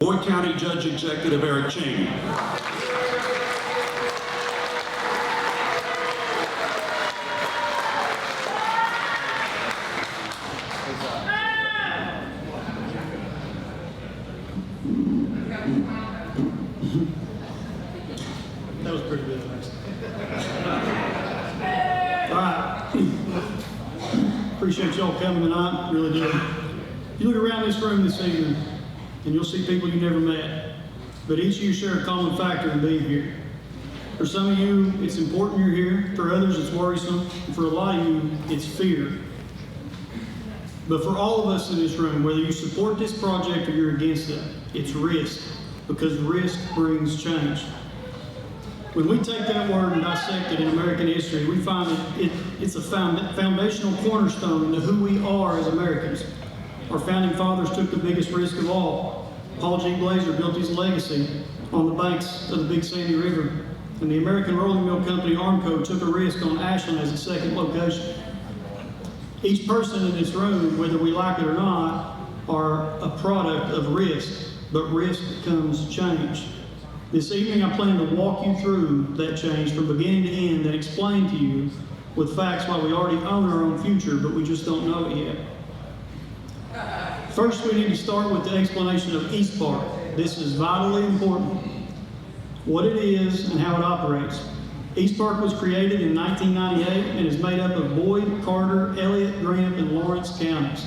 Boyd County Judge Executive Eric Chaney. That was pretty good, thanks. All right. Appreciate y'all coming tonight, really do. You look around this room this evening, and you'll see people you never met, but each of you share a common factor in being here. For some of you, it's important you're here. For others, it's worrisome. And for a lot of you, it's fear. But for all of us in this room, whether you support this project or you're against it, it's risk, because risk brings change. When we take that word and dissect it in American history, we find that it's a foundational cornerstone to who we are as Americans. Our founding fathers took the biggest risk of all. Paul G. Blazer built his legacy on the banks of the Big Sandy River, and the American Rolling Mill Company Armco took a risk on Ashland as its second location. Each person in this room, whether we like it or not, are a product of risk, but risk comes change. This evening I plan to walk you through that change from beginning to end and explain to you with facts why we already own our own future, but we just don't know it yet. First, we need to start with the explanation of East Park. This is vitally important. What it is and how it operates. East Park was created in 1998 and is made up of Boyd, Carter, Elliott, Grant, and Lawrence counties.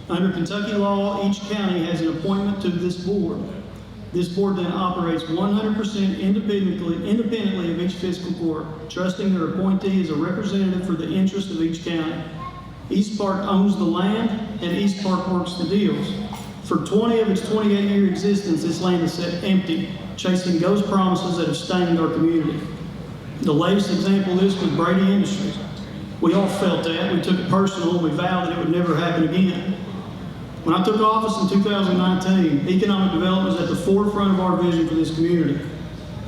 Under Kentucky law, each county has an appointment to this board. This board then operates 100% independently of each fiscal court, trusting their appointee as a representative for the interest of each county. East Park owns the land, and East Park works the deals. For 20 of its 28-year existence, this land is set empty, chasing ghost promises that have stained our community. The latest example of this was Brady Industries. We all felt that. We took it personal, and we vowed that it would never happen again. When I took office in 2019, economic development was at the forefront of our vision for this community.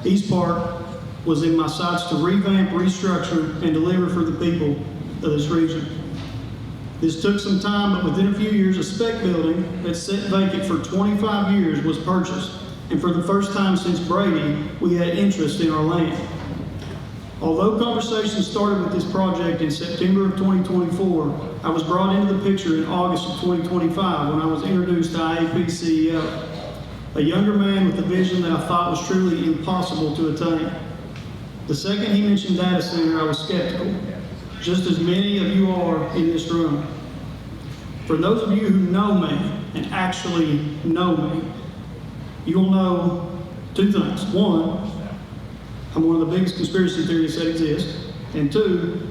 East Park was in my sights to revamp, restructure, and deliver for the people of this region. This took some time, but within a few years, a spec building that sat vacant for 25 years was purchased. And for the first time since Brady, we had interest in our land. Although conversations started with this project in September of 2024, I was brought into the picture in August of 2025 when I was introduced to IAP's CEO, a younger man with a vision that I thought was truly impossible to attain. The second he mentioned data center, I was skeptical, just as many of you are in this room. For those of you who know me, and actually know me, you will know two things. One, I'm one of the biggest conspiracy theorists that exist. And two,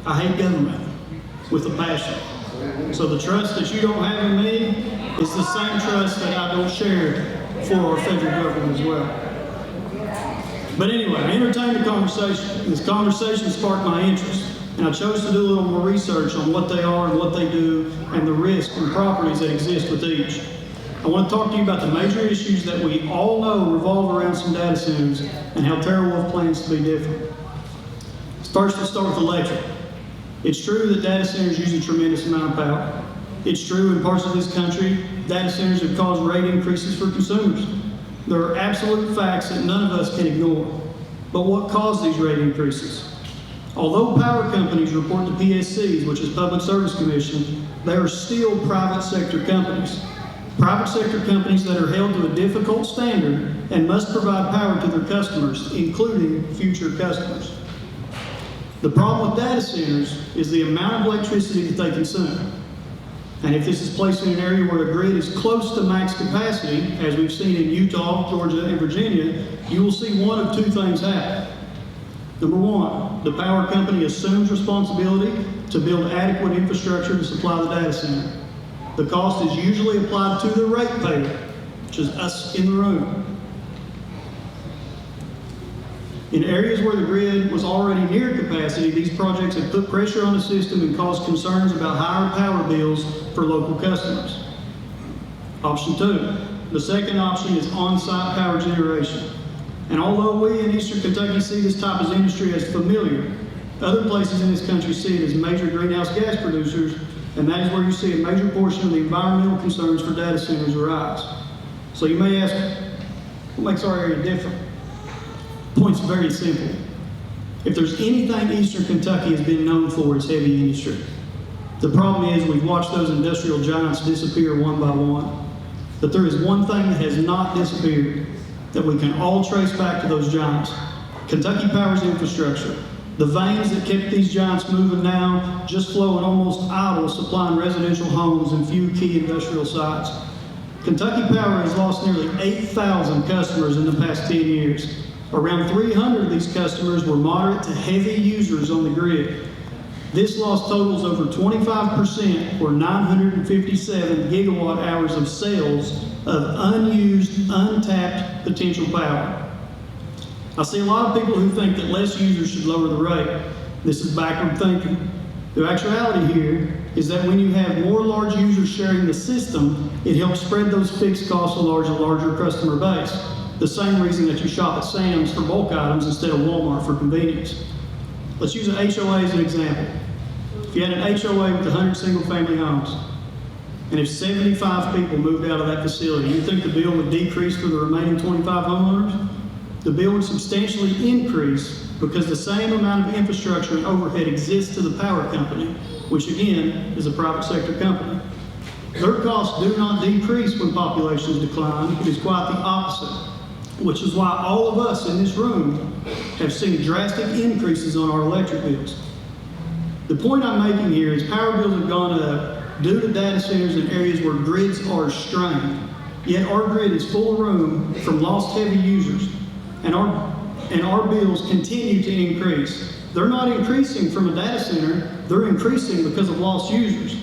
I hate government with a passion. So the trust that you don't have in me is the same trust that I don't share for our federal government as well. But anyway, I entertained the conversation. This conversation sparked my interest, and I chose to do a little more research on what they are and what they do and the risks and properties that exist with each. I want to talk to you about the major issues that we all know revolve around some data centers and how TerraWolf plans to be different. First, let's start with electric. It's true that data centers use a tremendous amount of power. It's true in parts of this country, data centers have caused rate increases for consumers. There are absolute facts that none of us can ignore. But what caused these rate increases? Although power companies report to PSCs, which is Public Service Commission, they are still private sector companies. Private sector companies that are held to a difficult standard and must provide power to their customers, including future customers. The problem with data centers is the amount of electricity that they consume. And if this is placed in an area where a grid is close to max capacity, as we've seen in Utah, Georgia, and Virginia, you will see one of two things happen. Number one, the power company assumes responsibility to build adequate infrastructure to supply the data center. The cost is usually applied to the ratepayer, which is us in the room. In areas where the grid was already near capacity, these projects have put pressure on the system and caused concerns about higher power bills for local customers. Option two, the second option is on-site power generation. And although we in Eastern Kentucky see this type of industry as familiar, other places in this country see it as major greenhouse gas producers, and that is where you see a major portion of the environmental concerns for data centers arise. So you may ask, what makes our area different? The point's very simple. If there's anything Eastern Kentucky has been known for, it's heavy industry. The problem is we've watched those industrial giants disappear one by one. But there is one thing that has not disappeared that we can all trace back to those giants. Kentucky Power's infrastructure. The veins that kept these giants moving now just flowing almost idle, supplying residential homes and few key industrial sites. Kentucky Power has lost nearly 8,000 customers in the past 10 years. Around 300 of these customers were moderate to heavy users on the grid. This loss totals over 25%, or 957 gigawatt hours of sales of unused, untapped potential power. I see a lot of people who think that less users should lower the rate. This is backward thinking. The actuality here is that when you have more large users sharing the system, it helps spread those fixed costs along a larger customer base. The same reason that you shop at Sam's for bulk items instead of Walmart for convenience. Let's use an HOA as an example. If you had an HOA with 100 single-family homes, and if 75 people moved out of that facility, you think the bill would decrease for the remaining 25 homeowners? The bill would substantially increase because the same amount of infrastructure and overhead exists to the power company, which again is a private sector company. Their costs do not decrease when populations decline. It is quite the opposite, which is why all of us in this room have seen drastic increases on our electric bills. The point I'm making here is power bills have gone up due to data centers in areas where grids are strained. Yet our grid is full of room from lost heavy users, and our bills continue to increase. They're not increasing from a data center, they're increasing because of lost users.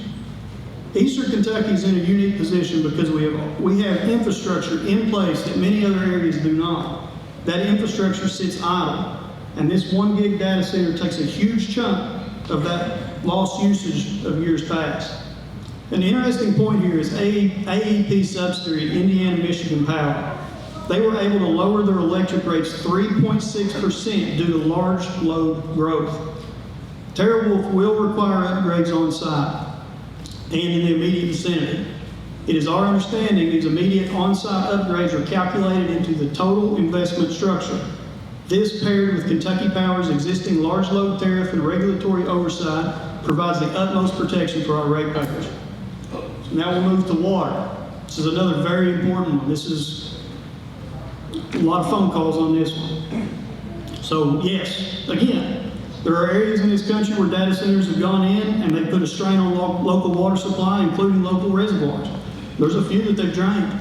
Eastern Kentucky is in a unique position because we have infrastructure in place that many other areas do not. That infrastructure sits idle, and this 1 gig data center takes a huge chunk of that lost usage of years past. An interesting point here is AEP subsidiary Indiana Michigan Power. They were able to lower their electric rates 3.6% due to large load growth. TeraWulf will require upgrades on site and in the immediate vicinity. It is our understanding these immediate on-site upgrades are calculated into the total investment structure. This, paired with Kentucky Power's existing large load tariff and regulatory oversight, provides the utmost protection for our ratepayers. Now we'll move to water. This is another very important one. This is a lot of phone calls on this one. So yes, again, there are areas in this country where data centers have gone in and they put a strain on local water supply, including local reservoirs. There's a few that they've drained.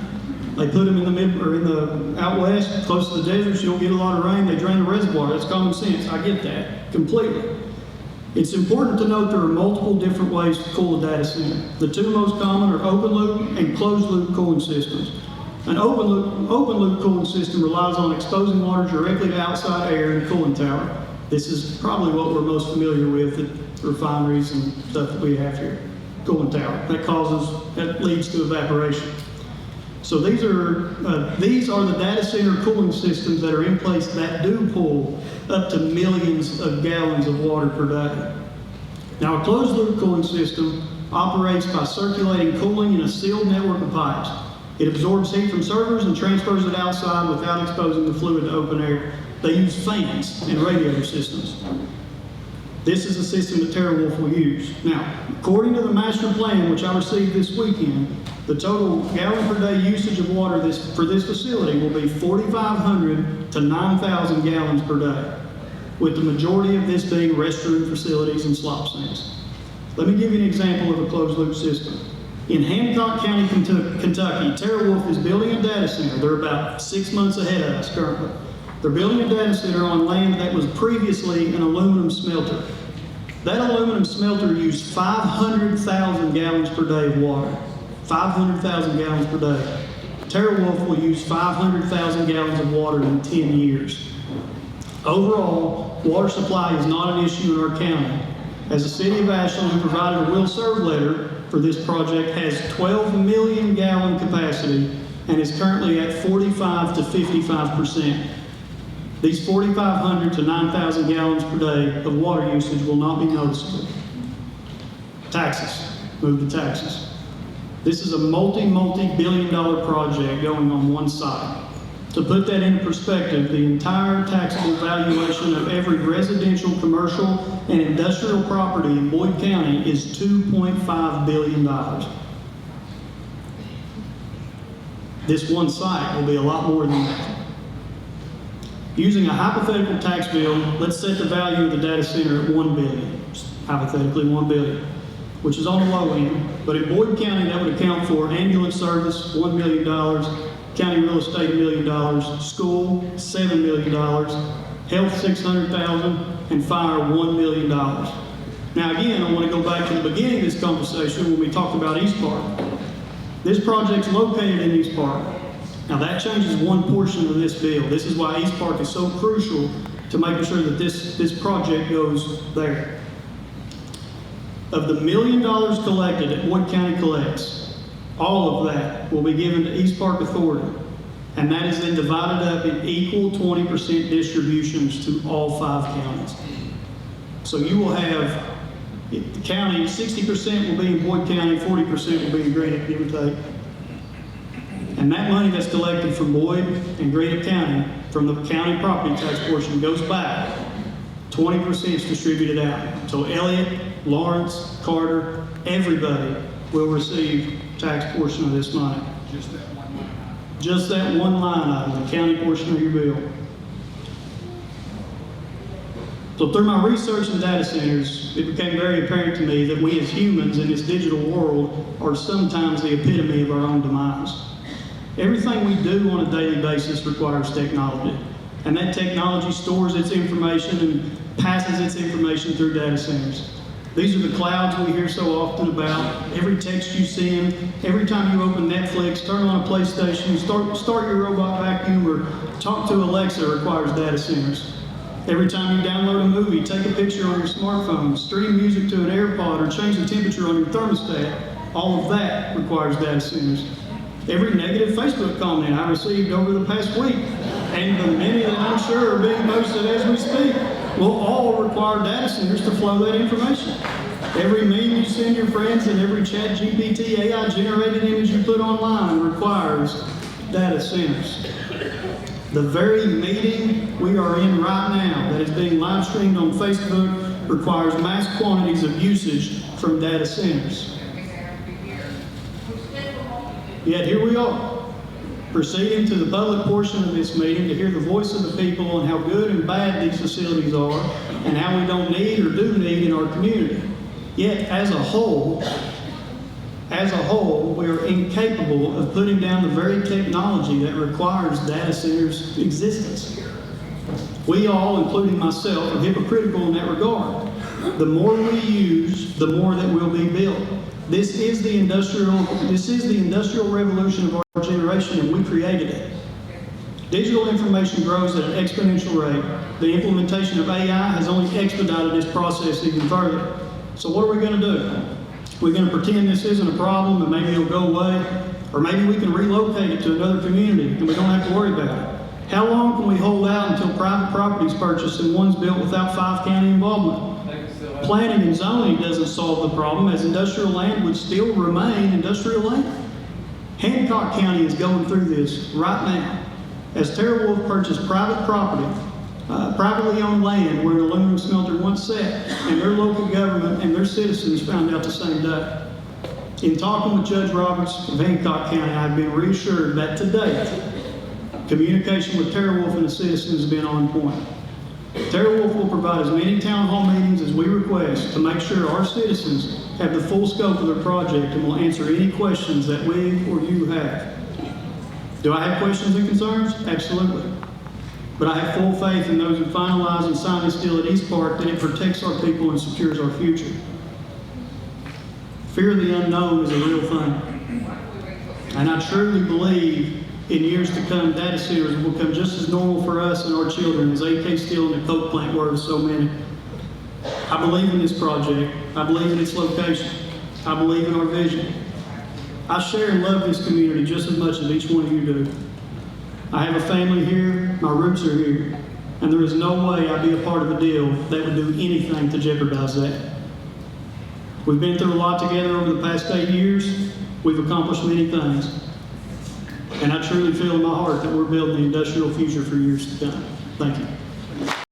They put them in the out west, close to the desert, so you don't get a lot of rain. They drain the reservoir. That's common sense. I get that completely. It's important to note there are multiple different ways to cool a data center. The two most common are open loop and closed loop cooling systems. An open loop cooling system relies on exposing water directly to outside air in a cooling tower. This is probably what we're most familiar with at refineries and stuff that we have here. Cooling tower. That leads to evaporation. So these are the data center cooling systems that are in place that do pull up to millions of gallons of water per day. Now a closed loop cooling system operates by circulating cooling in a sealed network of pipes. It absorbs heat from servers and transfers it outside without exposing the fluid to open air. They use fans and radiator systems. This is a system that TeraWulf will use. Now, according to the master plan, which I received this weekend, the total gallon per day usage of water for this facility will be 4,500 to 9,000 gallons per day, with the majority of this being restroom facilities and slop sinks. Let me give you an example of a closed loop system. In Hancock County, Kentucky, TeraWulf is building a data center. They're about 6 months ahead of us currently. They're building a data center on land that was previously an aluminum smelter. That aluminum smelter used 500,000 gallons per day of water. 500,000 gallons per day. TeraWulf will use 500,000 gallons of water in 10 years. Overall, water supply is not an issue in our county, as the city of Ashland, who provided a will serve letter for this project, has 12 million gallon capacity and is currently at 45 to 55%. These 4,500 to 9,000 gallons per day of water usage will not be noticeable. Taxes. Move to taxes. This is a multi-billion-dollar project going on one site. To put that into perspective, the entire taxable valuation of every residential, commercial, and industrial property in Boyd County is $2.5 billion. This one site will be a lot more than that. Using a hypothetical tax bill, let's set the value of the data center at $1 billion, just hypothetically $1 billion, which is on the low end, but in Boyd County that would account for ambulance service, $1 million, county real estate, $1 million, school, $7 million, health, $600,000, and fire, $1 million. Now again, I want to go back to the beginning of this conversation when we talked about East Park. This project's located in East Park. Now that changes one portion of this bill. This is why East Park is so crucial to making sure that this project goes there. Of the $1 million collected that Boyd County collects, all of that will be given to East Park Authority. And that is then divided up in equal 20% distributions to all 5 counties. So you will have, the county, 60% will be in Boyd County, 40% will be in Granite, give or take. And that money that's collected from Boyd and Granite County, from the county property tax portion, goes back. 20% is distributed out. So Elliott, Lawrence, Carter, everybody will receive tax portion of this money. Just that one line item. Just that one line item, the county portion of your bill. So through my research in data centers, it became very apparent to me that we as humans in this digital world are sometimes the epitome of our own demise. Everything we do on a daily basis requires technology. And that technology stores its information and passes its information through data centers. These are the clouds we hear so often about. Every text you send, every time you open Netflix, turn on a PlayStation, start your robot vacuum, or talk to Alexa requires data centers. Every time you download a movie, take a picture on your smartphone, stream music to an AirPod, or change the temperature on your thermostat, all of that requires data centers. Every negative Facebook comment I received over the past week, and the many that I'm sure are being posted as we speak, will all require data centers to flow that information. Every meme you send your friends and every ChatGPT AI-generated image you put online requires data centers. The very meeting we are in right now that is being live streamed on Facebook requires mass quantities of usage from data centers. Yet here we are, proceeding to the public portion of this meeting to hear the voice of the people on how good and bad these facilities are and how we don't need or do need in our community. Yet, as a whole, we are incapable of putting down the very technology that requires data centers' existence. We all, including myself, are hypocritical in that regard. The more we use, the more that will be built. This is the industrial revolution of our generation, and we created it. Digital information grows at an exponential rate. The implementation of AI has only expedited this process even further. So what are we going to do? We're going to pretend this isn't a problem and maybe it'll go away, or maybe we can relocate it to another community and we don't have to worry about it. How long can we hold out until private property is purchased and one's built without 5 county involvement? Planning and zoning doesn't solve the problem, as industrial land would still remain industrial land. Hancock County is going through this right now, as TerraWolf purchased private property, privately owned land where an aluminum smelter once sat, and their local government and their citizens found out the same day. In talking with Judge Roberts of Hancock County, I've been reassured that to date, communication with TerraWolf and the citizens has been on point. TerraWolf will provide as many town hall meetings as we request to make sure our citizens have the full scope of their project and will answer any questions that we or you have. Do I have questions and concerns? Absolutely. But I have full faith in those who finalize and sign this deal at East Park that it protects our people and secures our future. Fear of the unknown is a real thing. And I truly believe in years to come, data centers will become just as normal for us and our children as AK Steel and the Coke plant were to so many. I believe in this project. I believe in its location. I believe in our vision. I share and love this community just as much as each one of you do. I have a family here, my roots are here, and there is no way I'd be a part of a deal that would do anything to jeopardize that. We've been through a lot together over the past 8 years, we've accomplished many things. And I truly feel in my heart that we're building the industrial future for years to come. Thank you.